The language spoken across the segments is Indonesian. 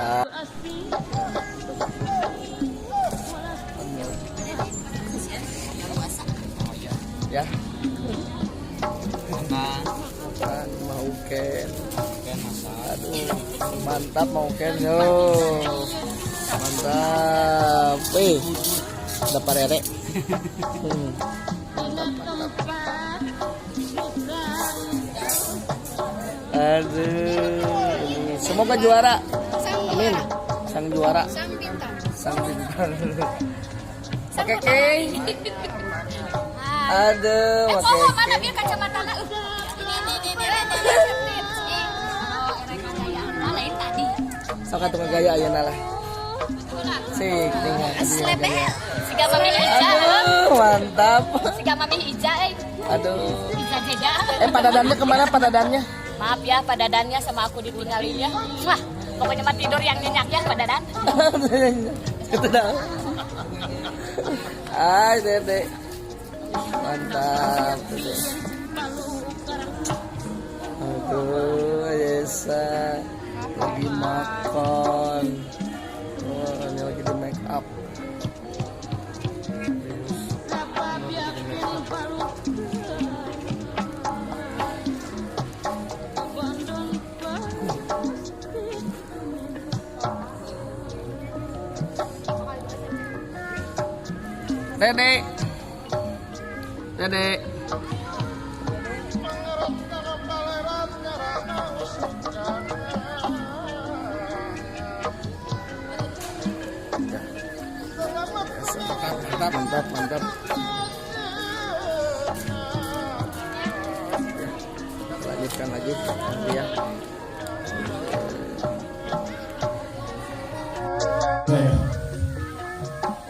Nah, ya. Makan mau ken. Aduh, mantap mau ken yo. Mantap. Wih, ada parere. Aduh, semoga juara. Amin. Sang juara. Sang bintang. Oke, oke. Aduh, oke. Mana biar kacamata na. Sok atuh ngagaya ayeuna lah. Sik, tinggal. Siga mami hija. Aduh, mantap. Siga mami hija Aduh. Hija jeda. Padadannya kemana padadannya? Maaf ya padadannya sama aku ditinggalinya. Wah, pokoknya mah tidur yang nyenyak ya padadan. Itu dah. Ay, Dede. Mantap, Dede. Aduh, Yesa lagi makan. Oh, ini lagi di make up. Dede, Dede. Mantap, mantap. Lanjutkan lagi ya.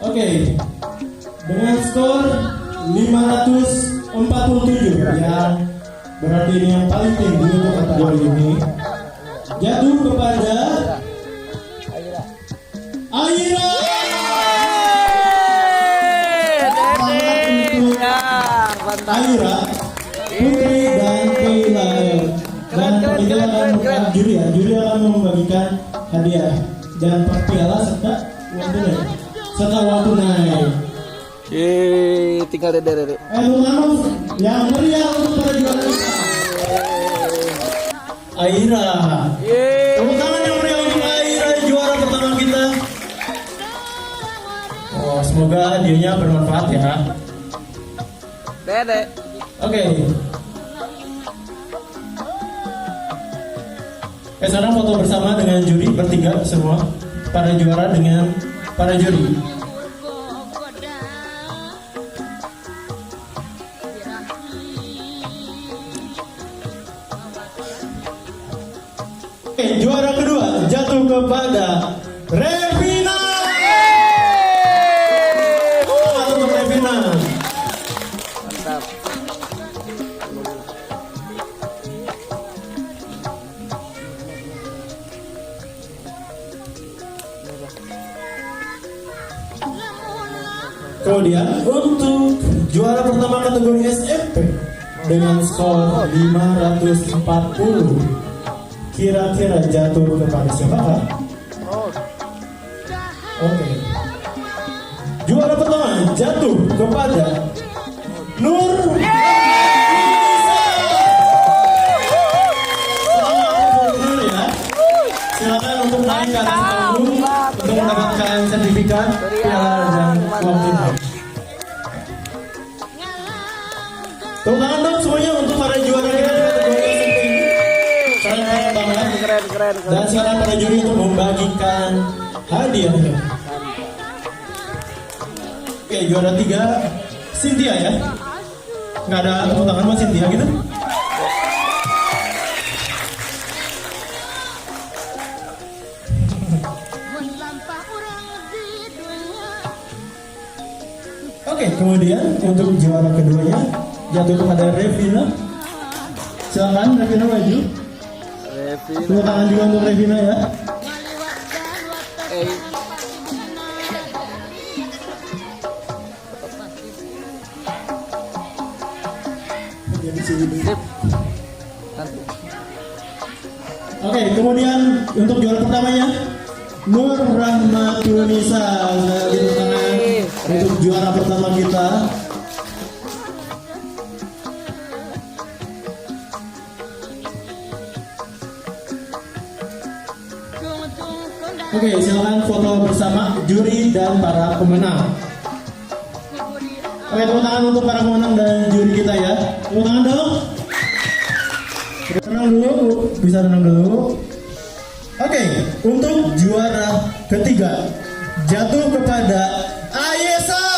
Oke. Dengan skor 547 yang berarti ini yang paling tinggi untuk kategori ini jatuh kepada Aira. Aira, Putri dan Keila. Dan ini akan juri akan membagikan hadiah dan piala serta uang tunai. Tinggal Dede. Yang meriah untuk para juara kita. Aira. Tepuk tangan yang meriah untuk Aira, juara pertama kita. Oh, semoga hadiahnya bermanfaat ya. Dede. Oke. Sekarang foto bersama dengan juri bertiga semua. Para juara dengan para juri. Juara kedua jatuh kepada Revina. Selamat untuk Revina. Mantap. Kemudian untuk juara pertama kategori SMP dengan skor 540. Kira-kira jatuh kepada siapa? Oke. Juara pertama jatuh kepada Nur. Selamat Nur ya. Silakan untuk naik ke atas panggung untuk mendapatkan sertifikat, piala dan uang tunai. Tepuk tangan dong semuanya untuk para juara kita di kategori SMP. Keren. Dan sekarang para juri untuk membagikan hadiahnya. Oke, juara 3 Cynthia ya. Nggak ada tepuk tangan buat Cynthia gitu. Oke, kemudian untuk juara keduanya jatuh kepada Revina. Silakan Revina maju. Tepuk tangan juga untuk Revina ya. Oke, kemudian untuk juara pertamanya Nur Rahmatunisa. Tepuk tangan untuk juara pertama kita. Oke, silakan foto bersama juri dan para pemenang. Oke, tepuk tangan untuk para pemenang dan juri kita ya. Tepuk tangan dong. Tenang dulu, bisa tenang dulu. Oke, untuk juara ketiga jatuh kepada Ayesa.